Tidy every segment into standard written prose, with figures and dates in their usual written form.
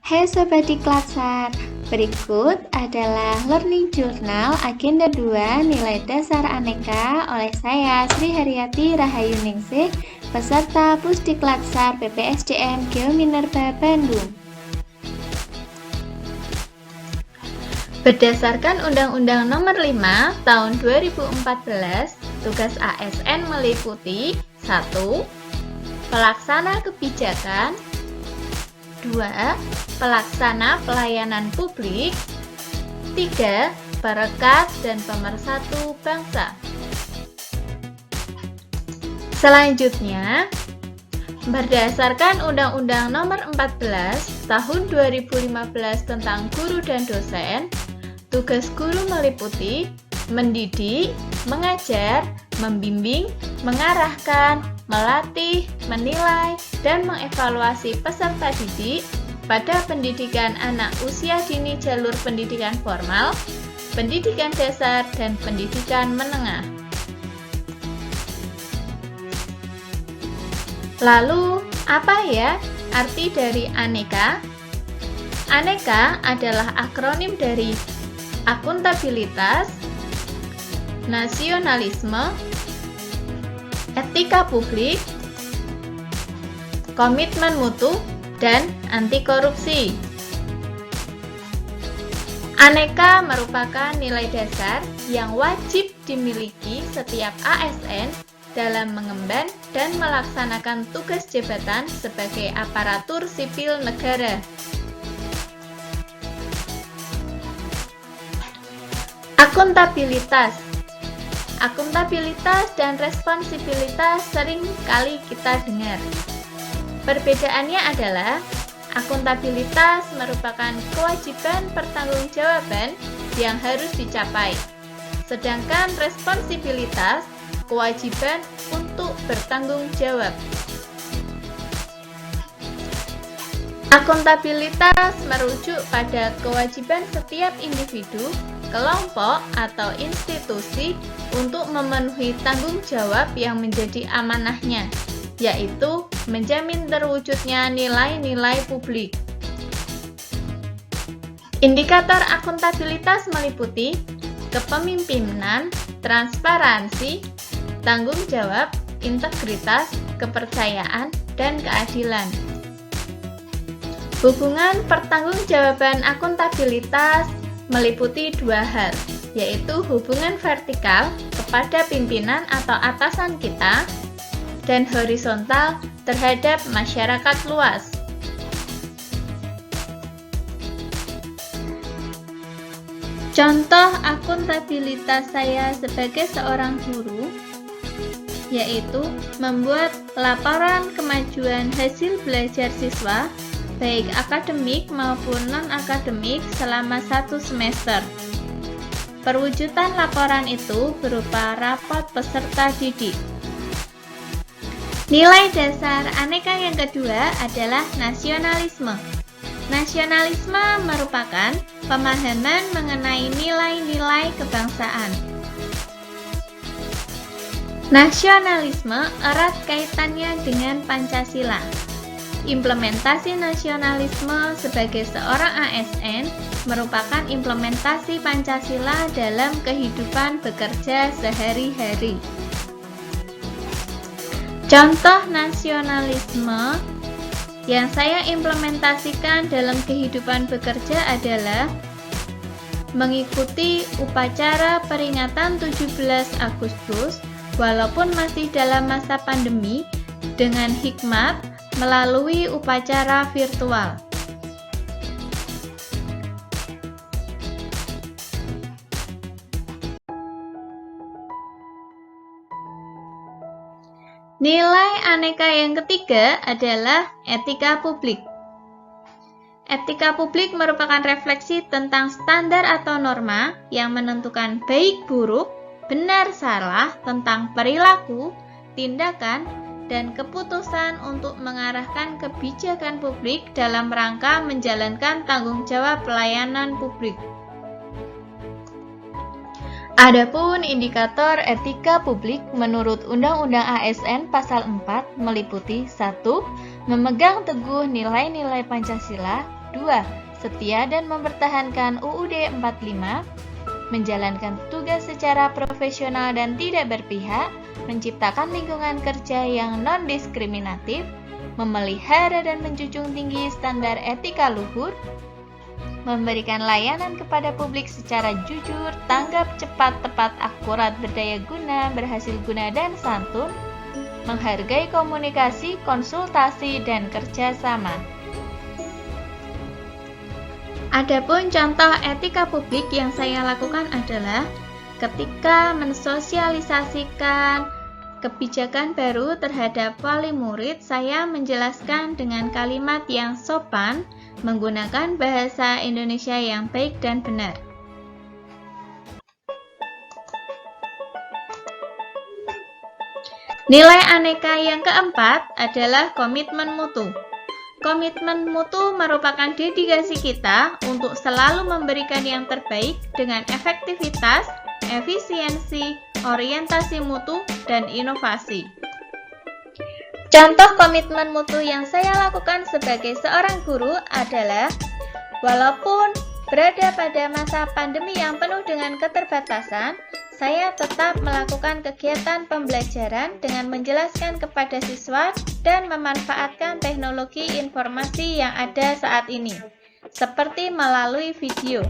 Hai Sobat Diklatsar, berikut adalah Learning Journal Agenda 2 Nilai Dasar Aneka oleh saya Sri Haryati Rahayu Ningsih, peserta Pusdiklatsar PPSDM Geominerba Bandung. Berdasarkan Undang-Undang Nomor 5 Tahun 2014, tugas ASN meliputi 1. Pelaksana kebijakan, 2. Pelaksana pelayanan publik, 3. Perekat dan pemersatu bangsa. Selanjutnya, berdasarkan Undang-Undang Nomor 14 Tahun 2015 tentang guru dan dosen, tugas guru meliputi mendidik, mengajar, membimbing, mengarahkan, melatih, menilai, dan mengevaluasi peserta didik pada pendidikan anak usia dini jalur pendidikan formal, pendidikan dasar, dan pendidikan menengah. Lalu, apa ya arti dari aneka? Aneka adalah akronim dari akuntabilitas, nasionalisme, etika publik, komitmen mutu, dan anti korupsi. Aneka merupakan nilai dasar yang wajib dimiliki setiap ASN dalam mengemban dan melaksanakan tugas jabatan sebagai aparatur sipil negara. Akuntabilitas dan responsibilitas sering kali kita dengar. Perbedaannya adalah akuntabilitas merupakan kewajiban pertanggungjawaban yang harus dicapai, sedangkan responsibilitas kewajiban untuk bertanggung jawab. Akuntabilitas merujuk pada kewajiban setiap individu, kelompok, atau institusi untuk memenuhi tanggung jawab yang menjadi amanahnya, yaitu menjamin terwujudnya nilai-nilai publik. Indikator akuntabilitas meliputi kepemimpinan, transparansi, tanggung jawab, integritas, kepercayaan, dan keadilan. Hubungan pertanggungjawaban akuntabilitas meliputi dua hal, yaitu hubungan vertikal kepada pimpinan atau atasan kita dan horizontal terhadap masyarakat luas. Contoh akuntabilitas saya sebagai seorang guru yaitu membuat laporan kemajuan hasil belajar siswa baik akademik maupun non-akademik selama 1 semester. Perwujudan laporan itu berupa rapot peserta didik. Nilai dasar aneka yang kedua adalah nasionalisme. Nasionalisme merupakan pemahaman mengenai nilai-nilai kebangsaan. Nasionalisme erat kaitannya dengan Pancasila. Implementasi nasionalisme sebagai seorang ASN merupakan implementasi Pancasila dalam kehidupan bekerja sehari-hari. Contoh nasionalisme yang saya implementasikan dalam kehidupan bekerja adalah mengikuti upacara peringatan 17 Agustus walaupun masih dalam masa pandemi dengan hikmat melalui upacara virtual. Nilai aneka yang ketiga adalah etika publik. Etika publik merupakan refleksi tentang standar atau norma yang menentukan baik buruk, benar salah tentang perilaku, tindakan, dan keputusan untuk mengarahkan kebijakan publik dalam rangka menjalankan tanggung jawab pelayanan publik. Adapun indikator etika publik menurut Undang-Undang ASN Pasal 4 meliputi 1. Memegang teguh nilai-nilai Pancasila, 2. Setia dan mempertahankan UUD 45, menjalankan tugas secara profesional dan tidak berpihak, menciptakan lingkungan kerja yang non-diskriminatif, memelihara dan menjunjung tinggi standar etika luhur, memberikan layanan kepada publik secara jujur, tanggap, cepat, tepat, akurat, berdaya guna, berhasil guna, dan santun, menghargai komunikasi, konsultasi, dan kerjasama. Adapun contoh etika publik yang saya lakukan adalah ketika mensosialisasikan kebijakan baru terhadap wali murid, saya menjelaskan dengan kalimat yang sopan, menggunakan bahasa Indonesia yang baik dan benar. Nilai aneka yang keempat adalah komitmen mutu. Komitmen mutu merupakan dedikasi kita untuk selalu memberikan yang terbaik dengan efektivitas, efisiensi, orientasi mutu, dan inovasi. Contoh komitmen mutu yang saya lakukan sebagai seorang guru adalah, walaupun berada pada masa pandemi yang penuh dengan keterbatasan, saya tetap melakukan kegiatan pembelajaran dengan menjelaskan kepada siswa dan memanfaatkan teknologi informasi yang ada saat ini, seperti melalui video,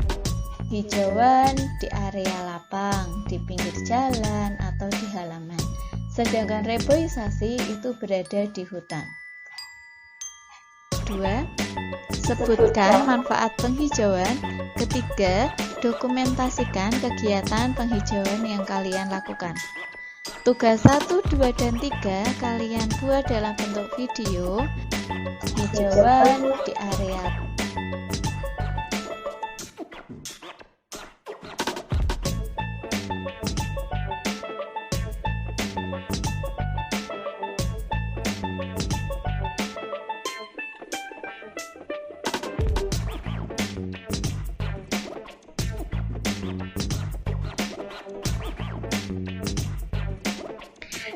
hijauan di area lapang, di pinggir jalan, atau di halaman. Sedangkan reboisasi itu berada di hutan. 2. Sebutkan manfaat penghijauan. 3. Dokumentasikan kegiatan penghijauan yang kalian lakukan. Tugas 1, 2, dan 3 kalian buat dalam bentuk video hijauan di area.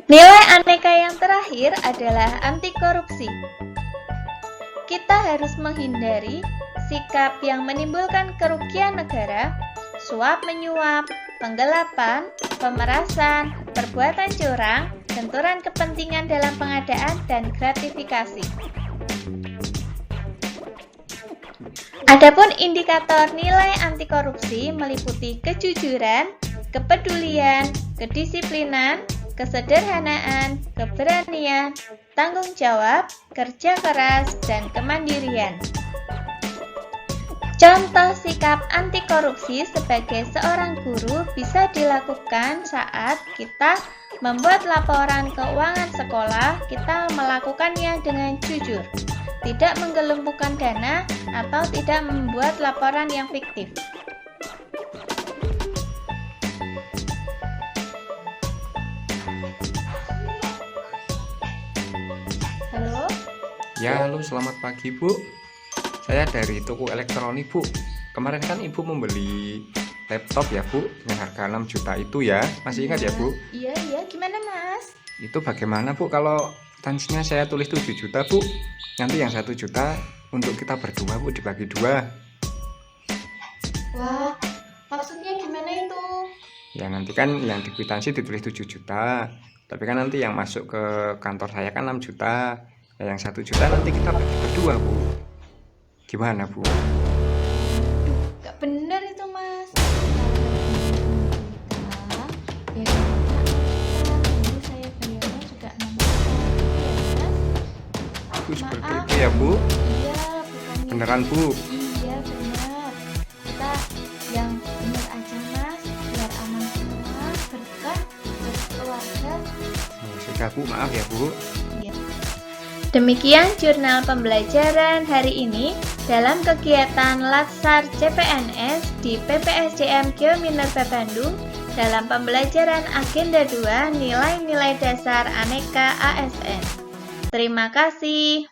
Nilai aneka yang terakhir adalah anti korupsi. Kita harus menghindari sikap yang menimbulkan kerugian negara, suap-menyuap, penggelapan, pemerasan, perbuatan curang, benturan kepentingan dalam pengadaan, dan gratifikasi. Adapun indikator nilai anti korupsi meliputi kejujuran, kepedulian, kedisiplinan, kesederhanaan, keberanian, tanggung jawab, kerja keras, dan kemandirian. Contoh sikap anti korupsi sebagai seorang guru bisa dilakukan saat kita membuat laporan keuangan sekolah, kita melakukannya dengan jujur, tidak menggelembungkan dana, atau tidak membuat laporan yang fiktif. Halo? Ya, halo, selamat pagi, Bu. Saya dari toko elektronik, Bu. Kemarin kan Ibu membeli laptop ya, Bu, dengan harga 6 juta itu ya. Masih ingat ya, Bu? Iya, gimana, Mas? Itu bagaimana, Bu, kalau tansinya saya tulis 7 juta, Bu? Nanti yang 1 juta untuk kita berdua, Bu, dibagi 2. Wah, maksudnya gimana itu? Ya, nanti kan yang di kwitansi ditulis 7 juta. Tapi kan nanti yang masuk ke kantor saya kan 6 juta. Ya, yang 1 juta nanti kita bagi berdua, Bu. Gimana, Bu? Gak bener itu, Mas. Saya bayarnya juga 6 juta, Bu, seperti Maaf. itu ya, Bu? Iya, bukannya. Beneran, Bu? Iya, benar. Kita yang bener aja, Mas, biar aman semua, berkah buat keluarga. Ya, sudah, Bu, maaf ya, Bu. Demikian jurnal pembelajaran hari ini dalam kegiatan Latsar CPNS di PPSDM Geominerba Bandung dalam pembelajaran Agenda 2 Nilai-nilai dasar aneka ASN. Terima kasih.